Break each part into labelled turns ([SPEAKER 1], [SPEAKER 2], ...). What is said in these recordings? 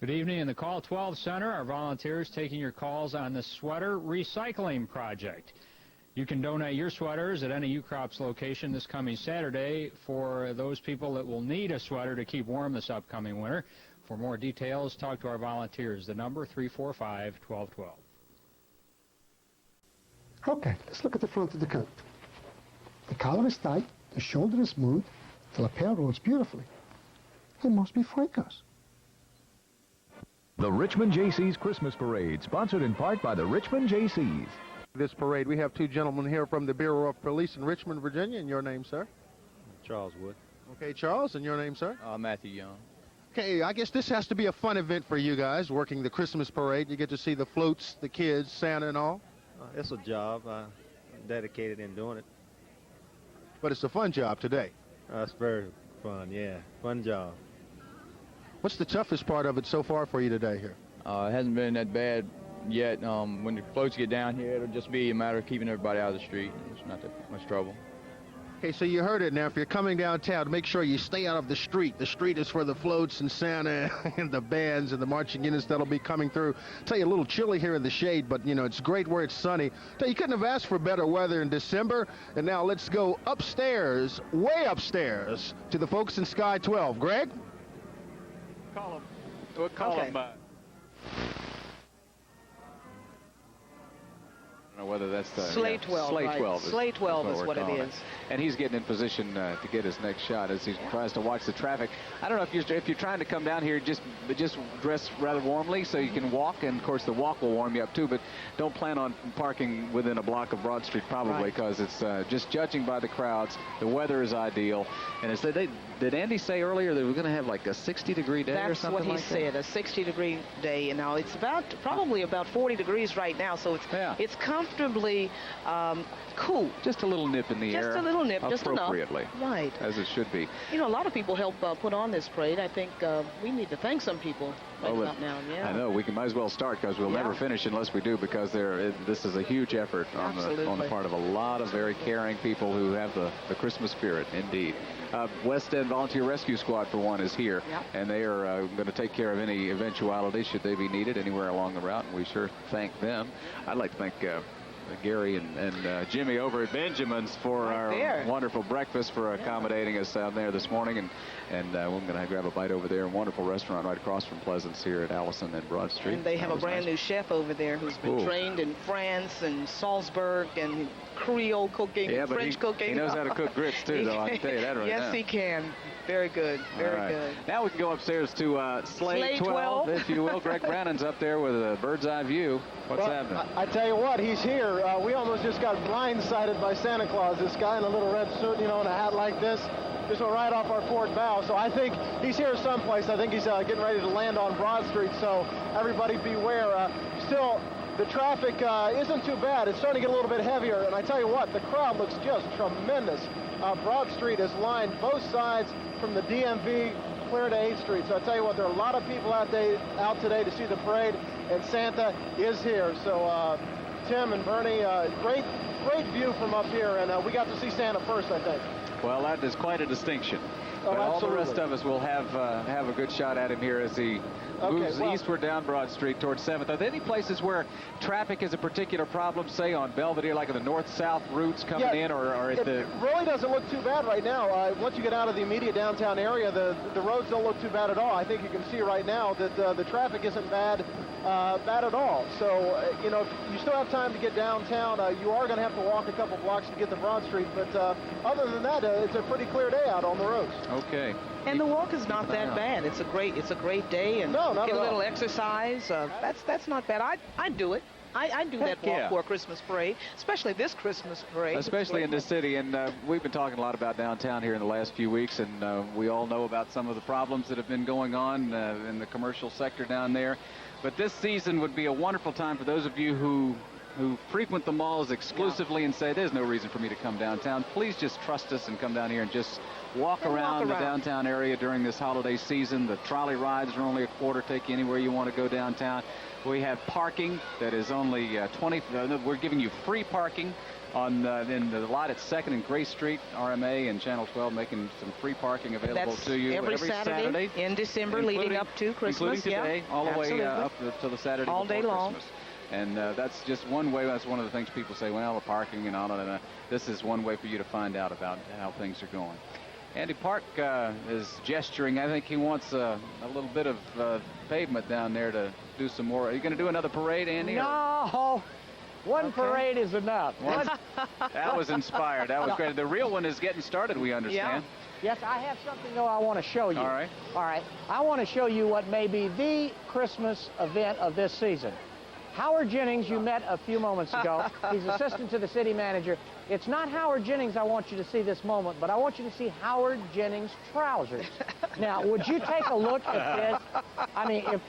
[SPEAKER 1] Good evening. In the Call 12 Center, our volunteers taking your calls on the sweater recycling project. You can donate your sweaters at any UCrops location this coming Saturday for those people that will need a sweater to keep warm this upcoming winter. For more details, talk to our volunteers. The number 345-1212.
[SPEAKER 2] Okay, let's look at the front of the coat. The collar is tight, the shoulder is smooth, the lapel rolls beautifully. It must be Franco's.
[SPEAKER 3] The Richmond Jaycees Christmas Parade, sponsored in part by the Richmond Jaycees.
[SPEAKER 4] This parade, we have two gentlemen here from the Bureau of Police in Richmond, Virginia. And your name, sir?
[SPEAKER 5] Charles Wood.
[SPEAKER 4] Okay, Charles, and your name, sir?
[SPEAKER 5] Matthew Young.
[SPEAKER 4] Okay, I guess this has to be a fun event for you guys, working the Christmas parade. You get to see the floats, the kids, Santa and all.
[SPEAKER 5] It's a job. I'm dedicated in doing it.
[SPEAKER 4] But it's a fun job today.
[SPEAKER 5] It's very fun, yeah. Fun job.
[SPEAKER 4] What's the toughest part of it so far for you today here?
[SPEAKER 6] It hasn't been that bad yet. When the floats get down here, it'll just be a matter of keeping everybody out of the street. It's not that much trouble.
[SPEAKER 4] Okay, so you heard it now. If you're coming downtown, make sure you stay out of the street. The street is for the floats and Santa and the bands and the marching units that'll be coming through. Tell you, a little chilly here in the shade, but, you know, it's great where it's sunny. Tell you, couldn't have asked for better weather in December. And now let's go upstairs, way upstairs, to the folks in Sky 12. Greg?
[SPEAKER 7] Call him. We'll call him. I don't know whether that's the
[SPEAKER 8] Slate 12.
[SPEAKER 7] Slate 12.
[SPEAKER 8] Slate 12 is what it is.
[SPEAKER 7] And he's getting in position to get his next shot as he tries to watch the traffic. I don't know if you're trying to come down here, just dress rather warmly so you can walk, and of course the walk will warm you up too. But don't plan on parking within a block of Broad Street probably, because it's just judging by the crowds. The weather is ideal, and as did Andy say earlier that we're going to have like a 60-degree day or something like that?
[SPEAKER 8] That's what he said, a 60-degree day. And now it's probably about 40 degrees right now, so it's comfortably cool.
[SPEAKER 7] Just a little nip in the air.
[SPEAKER 8] Just a little nip, just enough.
[SPEAKER 7] Appropriately.
[SPEAKER 8] Right.
[SPEAKER 7] As it should be.
[SPEAKER 8] You know, a lot of people help put on this parade. I think we need to thank some people about now. Yeah.
[SPEAKER 7] I know. We might as well start, because we'll never finish unless we do, because this is a huge effort on the part of a lot of very caring people who have the Christmas spirit, indeed. West End Volunteer Rescue Squad, for one, is here, and they are going to take care of any eventuality should they be needed anywhere along the route, and we sure thank them. I'd like to thank Gary and Jimmy over at Benjamin's for our wonderful breakfast, for accommodating us down there this morning, and we're going to grab a bite over there. A wonderful restaurant right across from Pleasance here at Allison and Broad Street.
[SPEAKER 8] And they have a brand new chef over there who's been trained in France and Salzburg and Creole cooking, French cooking.
[SPEAKER 7] He knows how to cook grits too, though. I can tell you that right now.
[SPEAKER 8] Yes, he can. Very good. Very good.
[SPEAKER 7] Now we can go upstairs to Slate 12, if you will. Greg Brannon's up there with a bird's eye view. What's happening?
[SPEAKER 9] I tell you what, he's here. We almost just got blindsided by Santa Claus. This guy in a little red suit, you know, and a hat like this, just went right off our port bow. So I think he's here someplace. I think he's getting ready to land on Broad Street. So everybody beware. Still, the traffic isn't too bad. It's starting to get a little bit heavier. And I tell you what, the crowd looks just tremendous. Broad Street is lined both sides from the DMV clear to 8th Street. So I tell you what, there are a lot of people out today to see the parade, and Santa is here. So Tim and Bernie, great view from up here, and we got to see Santa first, I think.
[SPEAKER 7] Well, that is quite a distinction. But all the rest of us will have a good shot at him here as he moves eastward down Broad Street towards 7th. Are there any places where traffic is a particular problem, say on Belvedere, like in the north-south routes coming in, or
[SPEAKER 9] it really doesn't look too bad right now. Once you get out of the immediate downtown area, the roads don't look too bad at all. I think you can see right now that the traffic isn't bad at all. So, you know, you still have time to get downtown. You are going to have to walk a couple blocks to get to Broad Street, but other than that, it's a pretty clear day out on the roads.
[SPEAKER 7] Okay.
[SPEAKER 8] And the walk is not that bad. It's a great day, and get a little exercise. That's not bad. I'd do it. I do that walk for a Christmas parade, especially this Christmas parade.
[SPEAKER 7] Especially in this city, and we've been talking a lot about downtown here in the last few weeks, and we all know about some of the problems that have been going on in the commercial sector down there. But this season would be a wonderful time for those of you who frequent the malls exclusively and say, there's no reason for me to come downtown. Please just trust us and come down here and just walk around the downtown area during this holiday season. The trolley rides are only a quarter, take you anywhere you want to go downtown. We have parking that is only we're giving you free parking on in the lot at 2nd and Grace Street. RMA and Channel 12 making some free parking available to you
[SPEAKER 8] every Saturday in December, leading up to Christmas.
[SPEAKER 7] Including today, all the way up to the Saturday
[SPEAKER 8] all day long.
[SPEAKER 7] Christmas. And that's just one way. That's one of the things people say, well, the parking and all of that. This is one way for you to find out about how things are going. Andy Park is gesturing. I think he wants a little bit of pavement down there to do some more. Are you going to do another parade, Andy?
[SPEAKER 10] No. One parade is enough.
[SPEAKER 7] That was inspired. That was great. The real one is getting started, we understand.
[SPEAKER 10] Yeah. Yes, I have something, though, I want to show you.
[SPEAKER 7] All right.
[SPEAKER 10] All right. I want to show you what may be the Christmas event of this season. Howard Jennings, you met a few moments ago. He's assistant to the city manager. It's not Howard Jennings I want you to see this moment, but I want you to see Howard Jennings' trousers. Now, would you take a look at this? I mean, if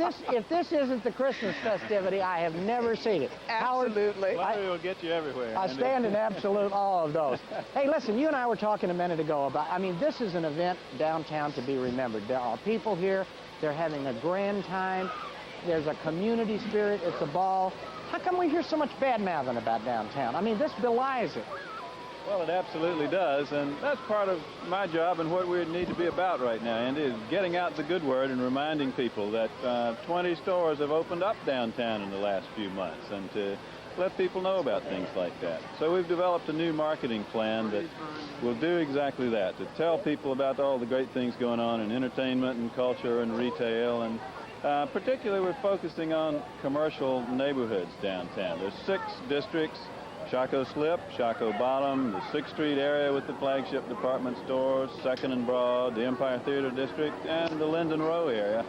[SPEAKER 10] this isn't the Christmas festivity, I have never seen it.
[SPEAKER 8] Absolutely.
[SPEAKER 5] Howard, will get you everywhere.
[SPEAKER 10] I stand in absolute awe of those. Hey, listen, you and I were talking a minute ago about, I mean, this is an event downtown to be remembered. There are people here. They're having a grand time. There's a community spirit. It's a ball. How come we hear so much bad-mouthing about downtown? I mean, this belies it.
[SPEAKER 5] Well, it absolutely does, and that's part of my job and what we need to be about right now, Andy, is getting out the good word and reminding people that 20 stores have opened up downtown in the last few months, and to let people know about things like that. So we've developed a new marketing plan that will do exactly that, to tell people about all the great things going on in entertainment and culture and retail, and particularly we're focusing on commercial neighborhoods downtown. There's 6 districts: Shaco Slip, Shaco Bottom, the 6th Street area with the flagship department stores, 2nd and Broad, the Empire Theater District, and the Linden Row area,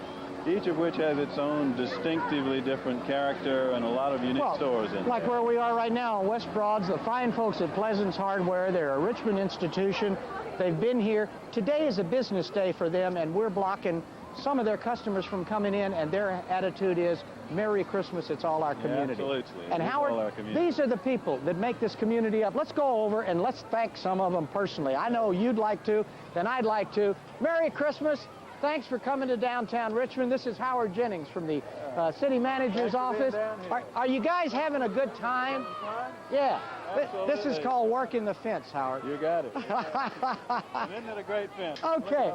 [SPEAKER 5] each of which has its own distinctively different character and a lot of unique stores in
[SPEAKER 10] like
[SPEAKER 5] there.
[SPEAKER 10] Where we are right now on West Broads, the fine folks at Pleasance Hardware, they're a Richmond institution. They've been here. Today is a business day for them, and we're blocking some of their customers from coming in, and their attitude is, Merry Christmas, it's all our community.
[SPEAKER 5] Yeah, absolutely.
[SPEAKER 10] And Howard, these are the people that make this community up. Let's go over and let's thank some of them personally. I know you'd like to, then I'd like to. Merry Christmas. Thanks for coming to downtown Richmond. This is Howard Jennings from the city manager's office. Are you guys having a good time? Yeah. This is called working the fence, Howard.
[SPEAKER 5] You got it. Isn't it a great fence?
[SPEAKER 10] Okay.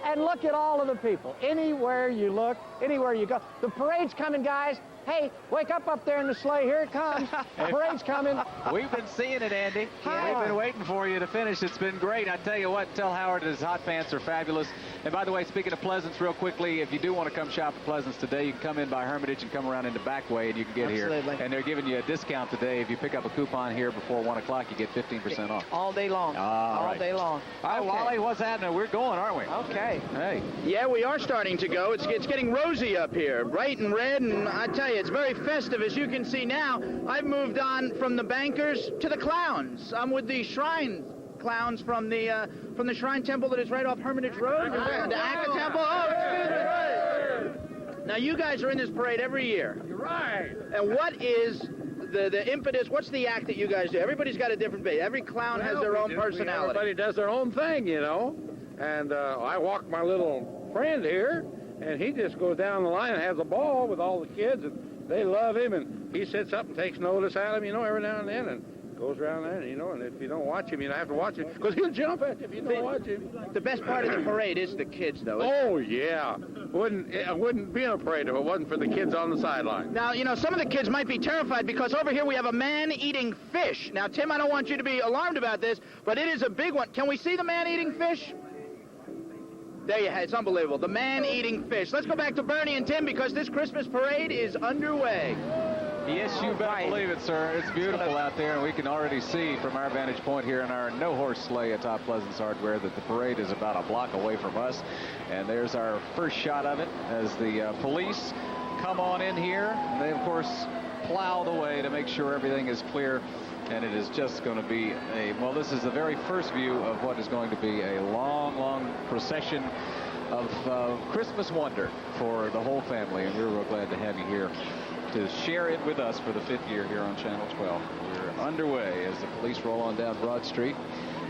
[SPEAKER 10] And look at all of the people. Anywhere you look, anywhere you go. The parade's coming, guys. Hey, wake up there in the sleigh. Here it comes. The parade's coming.
[SPEAKER 7] We've been seeing it, Andy. We've been waiting for you to finish. It's been great. I tell you what, tell Howard his hot pants are fabulous. And by the way, speaking of Pleasance, real quickly, if you do want to come shop at Pleasance today, you can come in by Hermitage and come around in the back way, and you can get here. And they're giving you a discount today. If you pick up a coupon here before 1 o'clock, you get 15% off.
[SPEAKER 8] All day long. All day long.
[SPEAKER 7] All right, Wally, what's happening? We're going, aren't we?
[SPEAKER 8] Okay.
[SPEAKER 7] Hey.
[SPEAKER 11] Yeah, we are starting to go. It's getting rosy up here, bright and red, and I tell you, it's very festive. As you can see now, I've moved on from the bankers to the clowns. I'm with the shrine clowns from the Shrine Temple that is right off Hermitage Road. The Akka Temple. Oh, excuse me. Now, you guys are in this parade every year.
[SPEAKER 12] You're right.
[SPEAKER 11] And what is the impetus? What's the act that you guys do? Everybody's got a different bait. Every clown has their own personality.
[SPEAKER 12] Everybody does their own thing, you know. And I walk my little friend here, and he just goes down the line and has a ball with all the kids, and they love him, and he sits up and takes notice at him, you know, every now and then, and goes around there, you know, and if you don't watch him, you have to watch him, because he'll jump at you if you don't watch him.
[SPEAKER 11] The best part of the parade is the kids, though.
[SPEAKER 12] Oh, yeah. I wouldn't be in a parade if it wasn't for the kids on the sideline.
[SPEAKER 11] Now, you know, some of the kids might be terrified, because over here we have a man eating fish. Now, Tim, I don't want you to be alarmed about this, but it is a big one. Can we see the man eating fish? There you have it. It's unbelievable. The man eating fish. Let's go back to Bernie and Tim, because this Christmas parade is underway.
[SPEAKER 7] Yes, you better believe it, sir. It's beautiful out there, and we can already see from our vantage point here in our no-horse sleigh atop Pleasance Hardware that the parade is about a block away from us. And there's our first shot of it as the police come on in here. And they, of course, plow the way to make sure everything is clear. And it is just going to be well, this is the very first view of what is going to be a long, long procession of Christmas wonder for the whole family. And we're real glad to have you here to share it with us for the 5th year here on Channel 12. We're underway as the police roll on down Broad Street.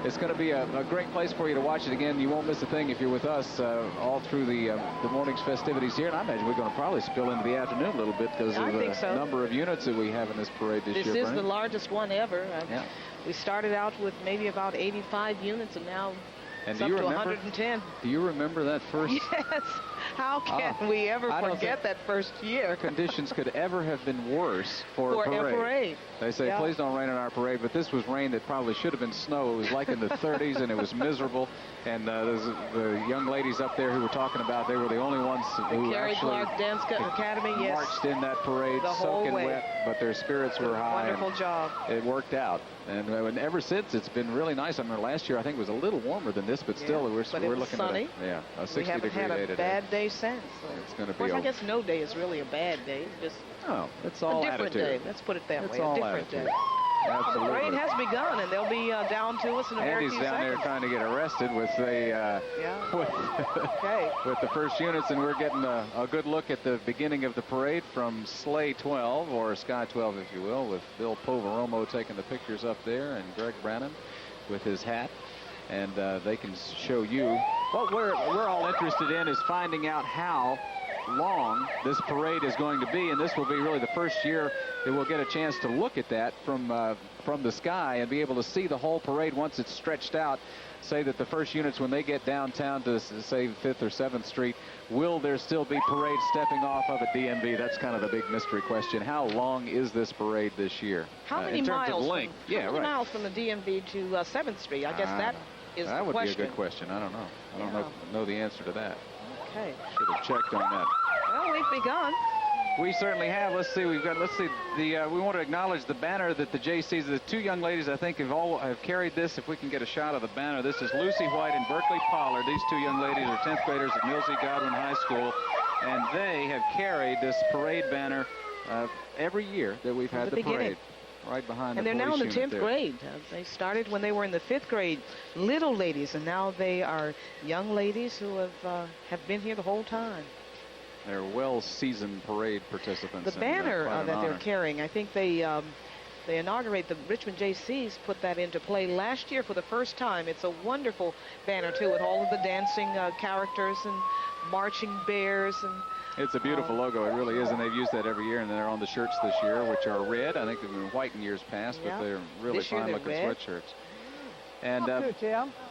[SPEAKER 7] It's going to be a great place for you to watch it again. You won't miss a thing if you're with us all through the morning's festivities here. And I imagine we're going to probably spill into the afternoon a little bit because of the number of units that we have in this parade this year.
[SPEAKER 8] This is the largest one ever.
[SPEAKER 7] Yeah.
[SPEAKER 8] We started out with maybe about 85 units, and now it's up to 110.
[SPEAKER 7] Do you remember that first?
[SPEAKER 8] Yes. How can we ever forget that first year?
[SPEAKER 7] Conditions could ever have been worse for a parade. They say, please don't rain on our parade, but this was rain that probably should have been snow. It was like in the 30s, and it was miserable. And the young ladies up there who were talking about, they were the only ones who actually
[SPEAKER 8] Dance Academy,
[SPEAKER 7] marched in that parade, soaking wet, but their spirits were high.
[SPEAKER 8] Wonderful job.
[SPEAKER 7] It worked out. And ever since, it's been really nice. I remember last year, I think it was a little warmer than this, but still, we're looking
[SPEAKER 8] sunny.
[SPEAKER 7] at a 60-degree day today.
[SPEAKER 8] We haven't had a bad day since.
[SPEAKER 7] It's going to be.
[SPEAKER 8] I guess no day is really a bad day. It's just
[SPEAKER 7] it's all
[SPEAKER 8] a different
[SPEAKER 7] attitude.
[SPEAKER 8] day. Let's put it that
[SPEAKER 7] It's
[SPEAKER 8] way.
[SPEAKER 7] all
[SPEAKER 8] A different
[SPEAKER 7] attitude.
[SPEAKER 8] day.
[SPEAKER 7] Absolutely.
[SPEAKER 8] The parade has begun, and they'll be down to us in a very few
[SPEAKER 7] Andy's down there trying to get arrested with the with the first units, and we're getting a good look at the beginning of the parade from Sleigh 12, or Sky 12, if you will, with Bill Poveromo taking the pictures up there, and Greg Brannon with his hat. And they can show you. What we're all interested in is finding out how long this parade is going to be, and this will be really the first year that we'll get a chance to look at that from the sky and be able to see the whole parade once it's stretched out. Say that the first units, when they get downtown to, say, 5th or 7th Street, will there still be parades stepping off of a DMV? That's kind of the big mystery question. How long is this parade this year?
[SPEAKER 8] How many
[SPEAKER 7] in terms
[SPEAKER 8] miles
[SPEAKER 7] of length?
[SPEAKER 8] How many miles from the DMV to 7th Street? I guess that is the question.
[SPEAKER 7] That would be a good question. I don't know. I don't know the answer to that.
[SPEAKER 8] Okay.
[SPEAKER 7] Should have checked on that.
[SPEAKER 8] Well, we've begun.
[SPEAKER 7] We certainly have. Let's see. We want to acknowledge the banner that the Jaycees, the two young ladies, I think, have carried this. If we can get a shot of the banner. This is Lucy White and Berkeley Pollard. These two young ladies are 10th graders at Millsy Godwin High School, and they have carried this parade banner every year that we've had the parade. Right behind
[SPEAKER 8] and
[SPEAKER 7] the
[SPEAKER 8] they're now in the 10th
[SPEAKER 7] there.
[SPEAKER 8] grade. They started when they were in the 5th grade, little ladies, and now they are young ladies who have been here the whole time.
[SPEAKER 7] They're well-seasoned parade participants.
[SPEAKER 8] The banner that they're carrying, I think they inaugurate the Richmond Jaycees, put that into play last year for the first time. It's a wonderful banner, too, with all of the dancing characters and marching bears. And
[SPEAKER 7] it's a beautiful logo. It really is, and they've used that every year, and they're on the shirts this year, which are red. I think they've been white in years past, but they're really fine-looking sweatshirts. And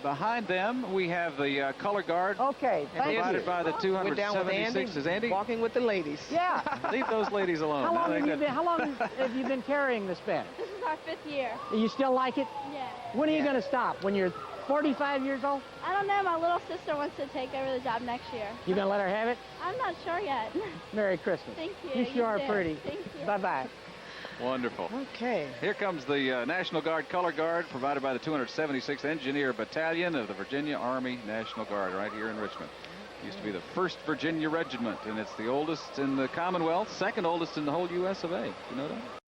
[SPEAKER 7] behind them, we have the color guard.
[SPEAKER 10] Okay,
[SPEAKER 7] provided by the 276.
[SPEAKER 8] We're down with Andy,
[SPEAKER 7] Is Andy
[SPEAKER 8] walking with the ladies.
[SPEAKER 10] Yeah.
[SPEAKER 7] Leave those ladies alone.
[SPEAKER 10] How long have you been carrying this banner?
[SPEAKER 13] This is our 5th year.
[SPEAKER 10] You still like it?
[SPEAKER 13] Yeah.
[SPEAKER 10] When are you going to stop? When you're 45 years old?
[SPEAKER 13] I don't know. My little sister wants to take over the job next year.
[SPEAKER 10] You going to let her have it?
[SPEAKER 13] I'm not sure yet.
[SPEAKER 10] Merry Christmas.
[SPEAKER 13] Thank you.
[SPEAKER 10] You sure are pretty.
[SPEAKER 13] Thank you.
[SPEAKER 10] Bye-bye.
[SPEAKER 7] Wonderful.
[SPEAKER 8] Okay.
[SPEAKER 7] Here comes the National Guard Color Guard, provided by the 276th Engineer Battalion of the Virginia Army National Guard right here in Richmond. Used to be the 1st Virginia Regiment, and it's the oldest in the Commonwealth, second oldest in the whole U.S. of A. You know that?